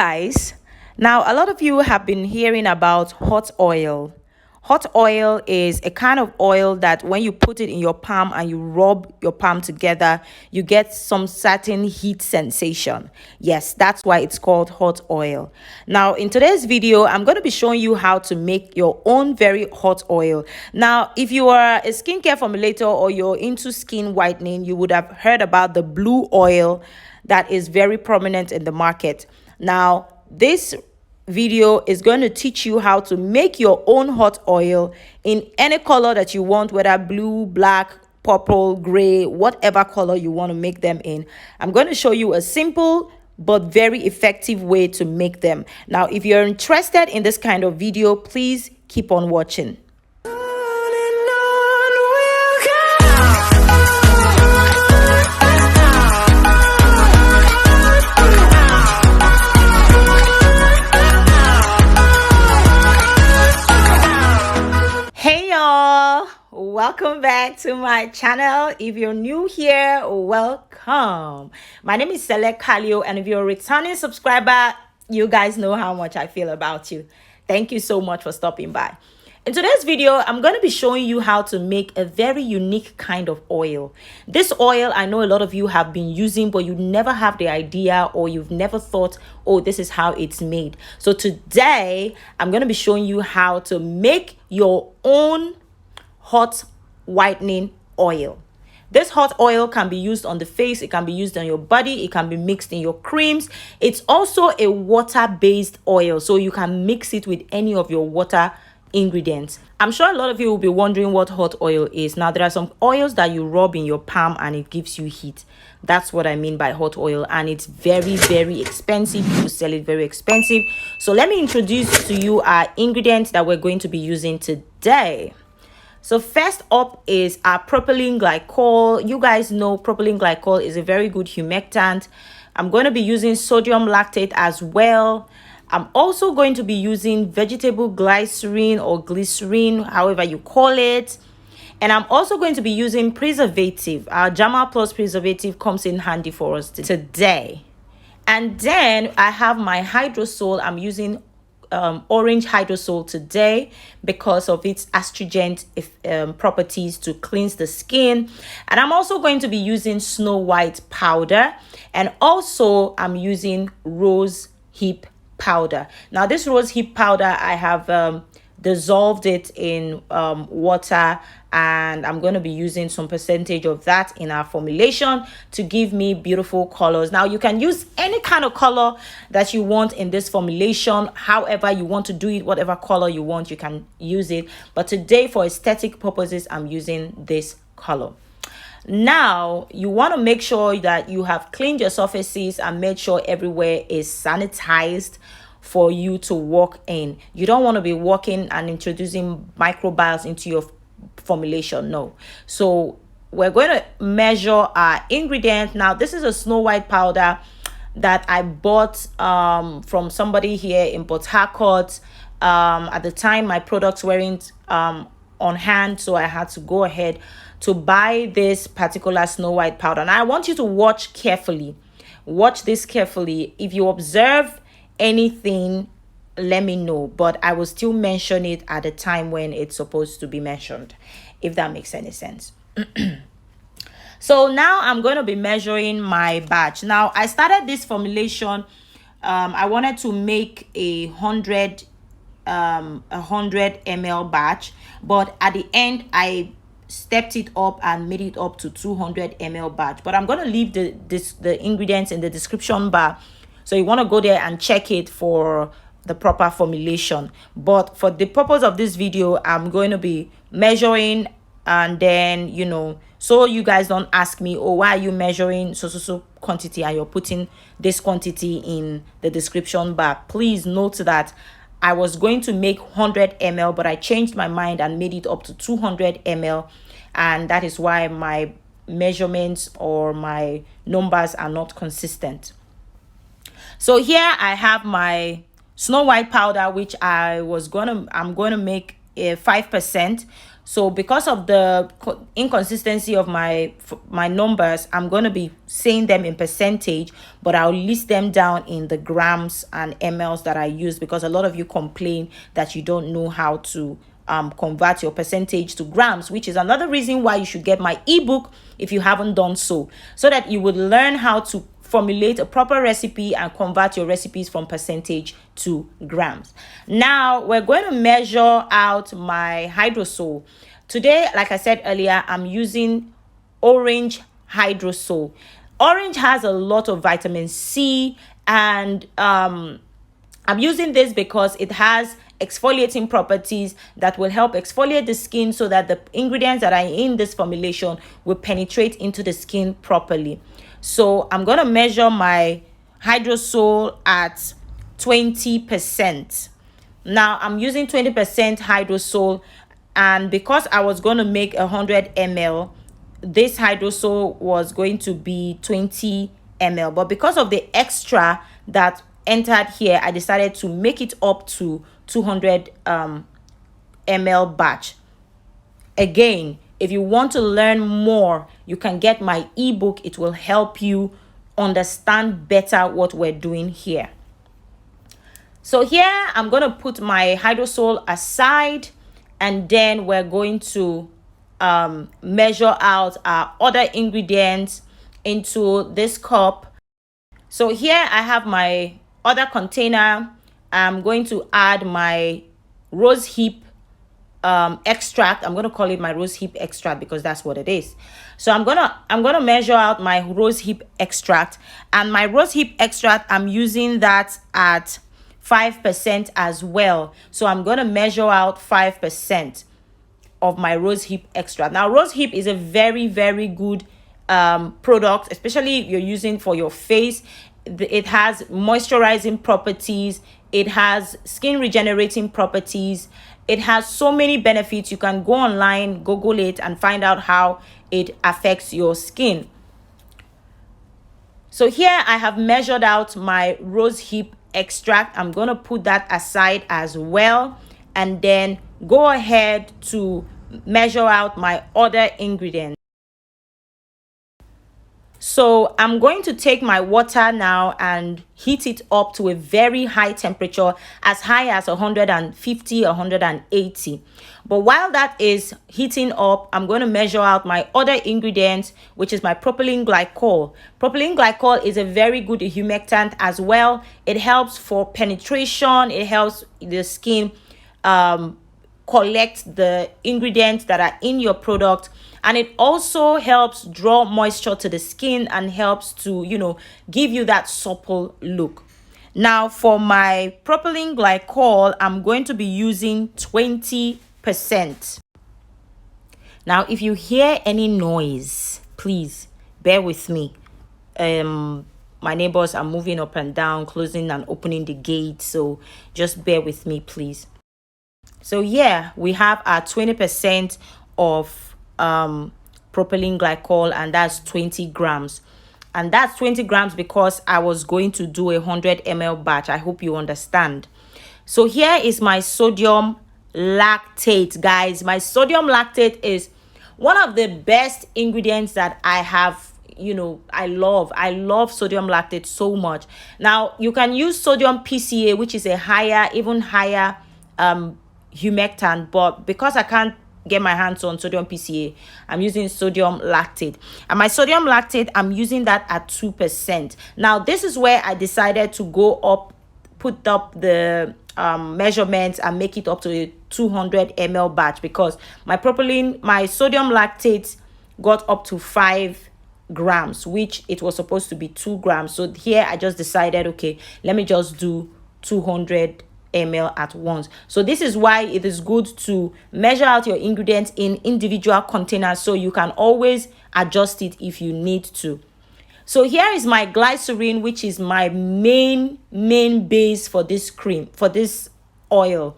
guys, now a lot of you have been hearing about hot oil. Hot oil is a kind of oil that when you put it in your palm and you rub your palm together, you get some certain heat sensation. Yes, that's why it's called hot oil. Now, in today's video, I'm going to be showing you how to make your own very hot oil. Now, if you are a skincare formulator or you're into skin whitening, you would have heard about the blue oil that is very prominent in the market. Now, this video is going to teach you how to make your own hot oil in any color that you want, whether blue, black, purple, gray, whatever color you want to make them in. I'm going to show you a simple but very effective way to make them. Now, if you're interested in this kind of video, please keep on watching. Welcome back to my channel. If you're new here, welcome. My name is Select Kalio, and if you're a returning subscriber, you guys know how much I feel about you. Thank you so much for stopping by. In today's video, I'm going to be showing you how to make a very unique kind of oil. This oil, I know a lot of you have been using, but you never have the idea or you've never thought, oh, this is how it's made. So today, I'm going to be showing you how to make your own hot whitening oil. This hot oil can be used on the face, it can be used on your body, it can be mixed in your creams. It's also a water-based oil, so you can mix it with any of your water ingredients. I'm sure a lot of you will be wondering what hot oil is. Now, there are some oils that you rub in your palm and it gives you heat. That's what I mean by hot oil, and it's very, very expensive. People sell it very expensive. So let me introduce to you our ingredients that we're going to be using today. So first up is our propylene glycol. You guys know propylene glycol is a very good humectant. I'm going to be using sodium lactate as well. I'm also going to be using vegetable glycerine or glycerine, however you call it. And I'm also going to be using preservative. Our Jama Plus preservative comes in handy for us today. And then I have my hydrosol. I'm using orange hydrosol today because of its astringent properties to cleanse the skin. And I'm also going to be using snow white powder, and also I'm using rose hip powder. Now this rose hip powder, I have dissolved it in water, and I'm going to be using some percentage of that in our formulation to give me beautiful colors. Now you can use any kind of color that you want in this formulation. However you want to do it, whatever color you want, you can use it. But today, for aesthetic purposes, I'm using this color. Now you want to make sure that you have cleaned your surfaces and made sure everywhere is sanitized for you to work in. You don't want to be working and introducing microbials into your formulation. No. So we're going to measure our ingredients. Now this is a snow white powder that I bought from somebody here in Port Harcourt. At the time my products weren't on hand, so I had to go ahead to buy this particular snow white powder. And I want you to watch carefully. Watch this carefully. If you observe anything, let me know, but I will still mention it at the time when it's supposed to be mentioned, if that makes any sense. So now I'm going to be measuring my batch. Now I started this formulation. I wanted to make a 100 ml batch, but at the end I stepped it up and made it up to 200 ml batch. But I'm going to leave the ingredients in the description bar, so you want to go there and check it for the proper formulation. But for the purpose of this video, I'm going to be measuring, and then, you know, so you guys don't ask me, oh, why are you measuring so quantity and you're putting this quantity in the description bar. Please note that I was going to make 100 ml, but I changed my mind and made it up to 200 ml, and that is why my measurements or my numbers are not consistent. So here I have my snow white powder, which I'm going to make a 5%. So because of the inconsistency of my numbers, I'm going to be saying them in percentage, but I'll list them down in the grams and mls that I use, because a lot of you complain that you don't know how to convert your percentage to grams, which is another reason why you should get my ebook if you haven't done so that you would learn how to formulate a proper recipe and convert your recipes from percentage to grams. Now we're going to measure out my Hydrosol. Today, like I said earlier, I'm using orange Hydrosol. Orange has a lot of vitamin C, and I'm using this because it has exfoliating properties that will help exfoliate the skin, so that the ingredients that are in this formulation will penetrate into the skin properly. So I'm going to measure my Hydrosol at 20%. Now I'm using 20% Hydrosol, and because I was going to make 100 ml, this Hydrosol was going to be 20 ml, but because of the extra that entered here, I decided to make it up to 200 ml batch. Again, if you want to learn more, you can get my ebook. It will help you understand better what we're doing here. So here I'm going to put my Hydrosol aside, and then we're going to measure out our other ingredients into this cup. So here I have my other container. I'm going to add my rose hip extract. I'm going to call it my rose hip extract because that's what it is. So I'm gonna measure out my rose hip extract, and my rose hip extract, I'm using that at 5% as well. So I'm going to measure out 5% of my rose hip extract. Now rose hip is a very, very good product, especially if you're using for your face. It has moisturizing properties, it has skin regenerating properties, it has so many benefits. You can go online, Google it, and find out how it affects your skin. So here I have measured out my rose hip extract. I'm going to put that aside as well, and then go ahead to measure out my other ingredients. So I'm going to take my water now and heat it up to a very high temperature, as high as 150, 180. But while that is heating up, I'm going to measure out my other ingredients, which is my propylene glycol. Propylene glycol is a very good humectant as well. It helps for penetration. It helps the skin collect the ingredients that are in your product, and it also helps draw moisture to the skin and helps to, give you that supple look. Now for my propylene glycol, I'm going to be using 20%. Now if you hear any noise, please bear with me. My neighbors are moving up and down, closing and opening the gate, so just bear with me, please. So yeah, we have our 20% of propylene glycol, and that's 20 grams. And that's 20 grams because I was going to do a 100 ml batch. I hope you understand. So here is my sodium lactate, guys. My sodium lactate is one of the best ingredients that I have. I love sodium lactate so much. Now you can use sodium PCA, which is a even higher humectant, but because I can't get my hands on sodium PCA, I'm using sodium lactate, and my sodium lactate, I'm using that at 2%. Now this is where I decided to put up the measurements and make it up to a 200 ml batch, because my sodium lactate got up to 5 grams, which it was supposed to be 2 grams. So here I just decided, okay, let me just do 200 ml at once. So this is why it is good to measure out your ingredients in individual containers, so you can always adjust it if you need to. So here is my glycerine, which is my main base for this cream, for this oil.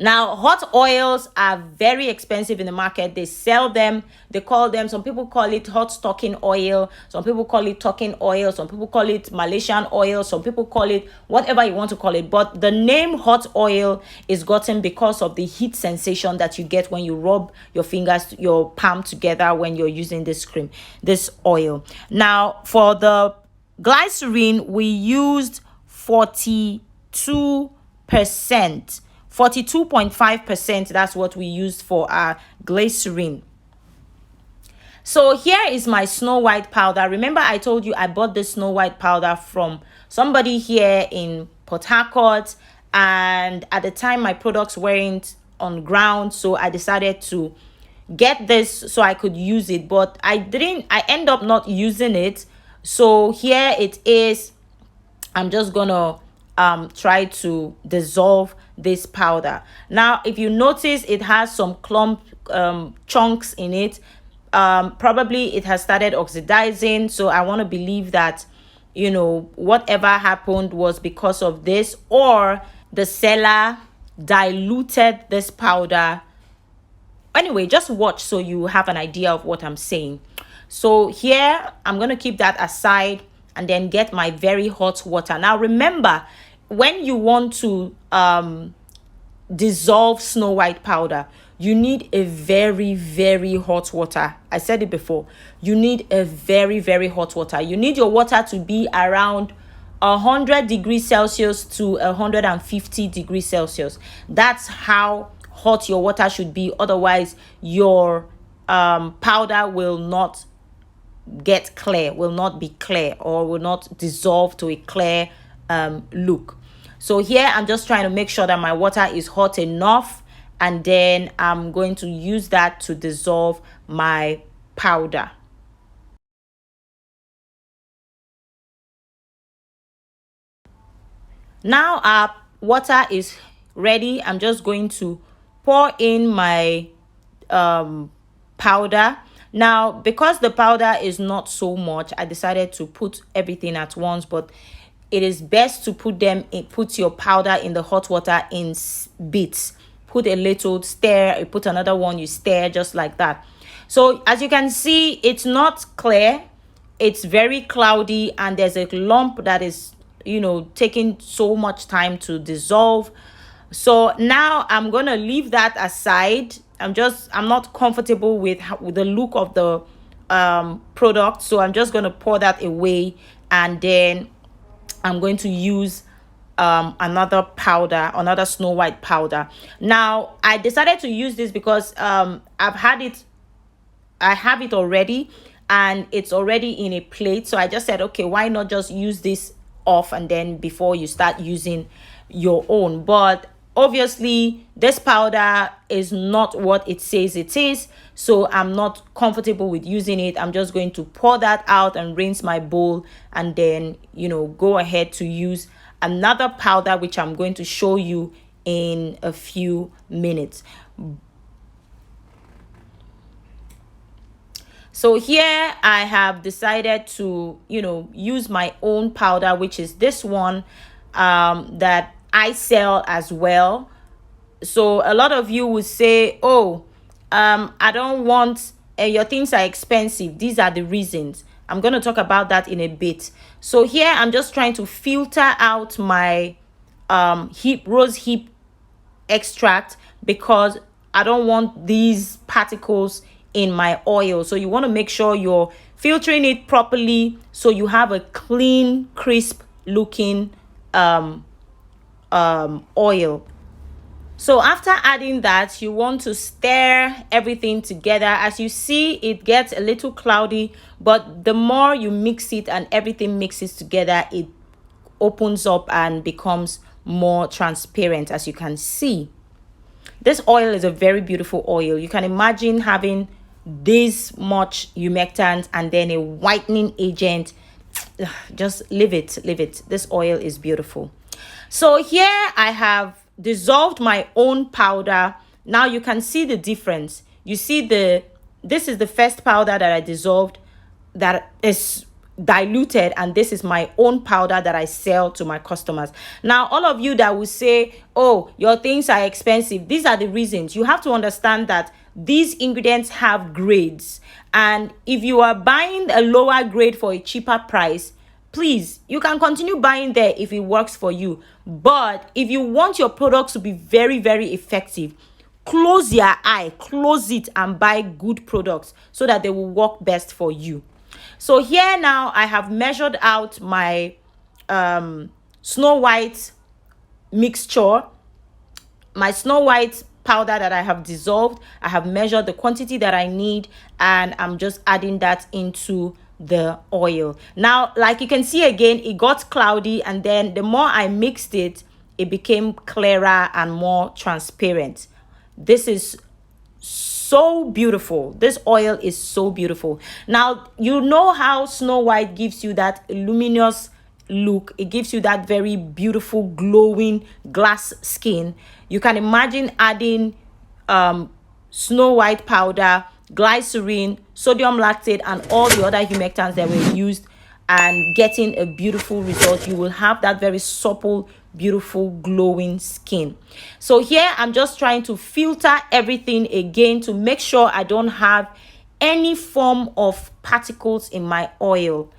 Now, hot oils are very expensive in the market. They sell them. They call them, some people call it hot stocking oil. Some people call it talking oil. Some people call it Malaysian oil. Some people call it whatever you want to call it. But the name hot oil is gotten because of the heat sensation that you get when you rub your fingers, your palm together when you're using this cream, this oil. Now, for the glycerine, we used 42%. 42.5%, that's what we used for our glycerine. So here is my Snow White powder. Remember I told you I bought this Snow White powder from somebody here in Port Harcourt, and at the time my products weren't on ground, so I decided to get this so I could use it, but I end up not using it. So here it is. I'm just gonna try to dissolve this powder. Now, if you notice, it has some chunks in it. Probably it has started oxidizing, so I want to believe that, you know, whatever happened was because of this, or the seller diluted this powder. Anyway, just watch so you have an idea of what I'm saying. So here I'm going to keep that aside and then get my very hot water. Now remember, when you want to dissolve Snow White powder, you need a very, very hot water. I said it before. You need a very, very hot water. You need your water to be around 100 degrees Celsius to 150 degrees Celsius. That's how hot your water should be. Otherwise, your powder will not get clear, will not be clear, or will not dissolve to a clear look. So here I'm just trying to make sure that my water is hot enough, and then I'm going to use that to dissolve my powder. Now our water is ready. I'm just going to pour in my powder. Now, because the powder is not so much, I decided to put everything at once, but it is best to put your powder in the hot water in bits. Put a little, stir, put another one, you stir, just like that. So as you can see, it's not clear, it's very cloudy, and there's a lump that is, you know, taking so much time to dissolve. So now I'm gonna leave that aside. I'm not comfortable with the look of the product, so I'm just gonna pour that away, and then I'm going to use another powder, another Snow White powder. Now I decided to use this because I have it already, and it's already in a plate. So I just said, okay, why not just use this off and then before you start using your own. But obviously this powder is not what it says it is, so I'm not comfortable with using it. I'm just going to pour that out and rinse my bowl, and then, you know, go ahead to use another powder, which I'm going to show you in a few minutes. So here I have decided to, you know, use my own powder, which is this one that I sell as well. So a lot of you would say, oh, I don't want, your things are expensive. These are the reasons. I'm going to talk about that in a bit. So here I'm just trying to filter out my rose hip extract, because I don't want these particles in my oil. So you want to make sure you're filtering it properly so you have a clean, crisp looking oil. So after adding that, you want to stir everything together. As you see, it gets a little cloudy, but the more you mix it and everything mixes together, it opens up and becomes more transparent. As you can see, this oil is a very beautiful oil. You can imagine having this much humectant and then a whitening agent. Just leave it. This oil is beautiful. So here I have dissolved my own powder. Now you can see the difference. You see this is the first powder that I dissolved that is diluted, and this is my own powder that I sell to my customers. Now, all of you that will say, oh, your things are expensive, these are the reasons. You have to understand that these ingredients have grades, and if you are buying a lower grade for a cheaper price, please, you can continue buying there if it works for you. But if you want your products to be very, very effective, close your eye, close it, and buy good products so that they will work best for you. So here now I have measured out my Snow White mixture, my Snow White powder that I have dissolved. I have measured the quantity that I need, and I'm just adding that into the oil. Now, like you can see again, it got cloudy, and then the more I mixed it, it became clearer and more transparent. This is so beautiful. This oil is so beautiful. Now, you know how Snow White gives you that luminous look. It gives you that very beautiful glowing glass skin. You can imagine adding Snow White powder, glycerine, sodium lactate, and all the other humectants that were used, and getting a beautiful result. You will have that very supple, beautiful, glowing skin. So here I'm just trying to filter everything again to make sure I don't have any form of particles in my oil.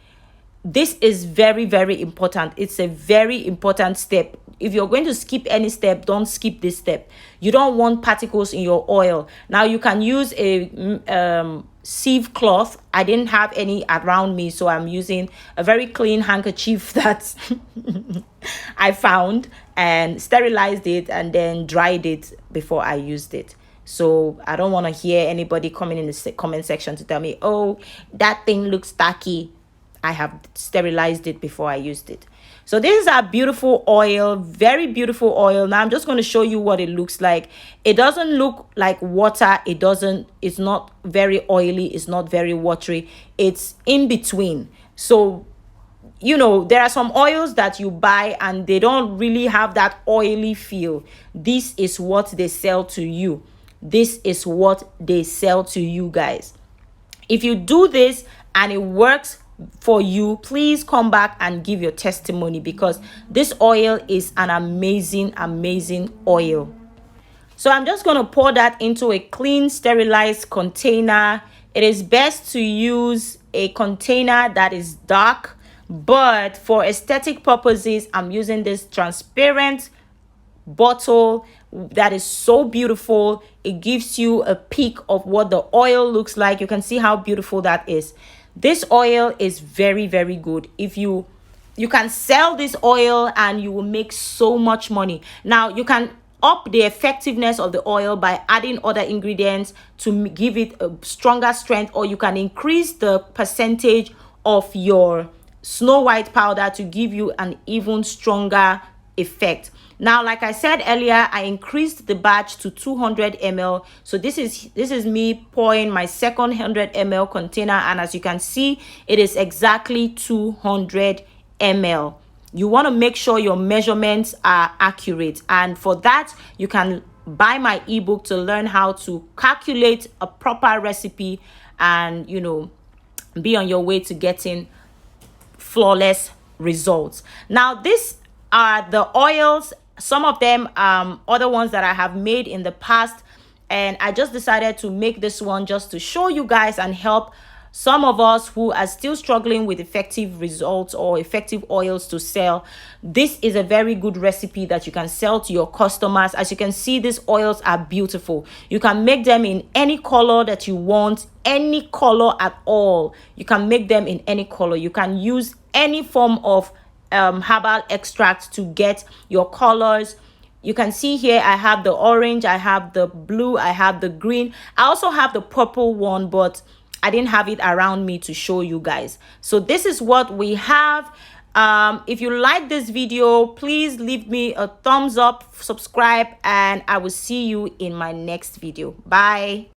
This is very, very important. It's a very important step. If you're going to skip any step, don't skip this step. You don't want particles in your oil. Now, you can use a sieve cloth. I didn't have any around me, so I'm using a very clean handkerchief that I found, and sterilized it and then dried it before I used it. So I don't want to hear anybody coming in the comment section to tell me, oh, that thing looks tacky. I have sterilized it before I used it. So this is our beautiful oil, very beautiful oil. Now I'm just going to show you what it looks like. It doesn't look like water. It's not very oily. It's not very watery. It's in between. So, you know, there are some oils that you buy and they don't really have that oily feel. This is what they sell to you. This is what they sell to you guys. If you do this and it works for you, please come back and give your testimony, because this oil is an amazing oil. So I'm just going to pour that into a clean, sterilized container. It is best to use a container that is dark, but for aesthetic purposes, I'm using this transparent bottle that is so beautiful. It gives you a peek of what the oil looks like. You can see how beautiful that is. This oil is very, very good. If you can sell this oil and you will make so much money. Now, you can up the effectiveness of the oil by adding other ingredients to give it a stronger strength, or you can increase the percentage of your Snow White powder to give you an even stronger effect. Now, like I said earlier, I increased the batch to 200 ml. So this is me pouring my second 100 ml container, and as you can see, it is exactly 200 ml. You want to make sure your measurements are accurate, and for that you can buy my ebook to learn how to calculate a proper recipe and, you know, be on your way to getting flawless results. Now, these are the oils. Some of them other ones that I have made in the past, and I just decided to make this one just to show you guys and help some of us who are still struggling with effective results or effective oils to sell. This is a very good recipe that you can sell to your customers. As you can see, these oils are beautiful. You can make them in any color that you want, any color at all. You can make them in any color. You can use any form of herbal extract to get your colors. You can see here I have the orange, I have the blue, I have the green. I also have the purple one, but I didn't have it around me to show you guys. So this is what we have. If you like this video, please leave me a thumbs up, subscribe, and I will see you in my next video. Bye.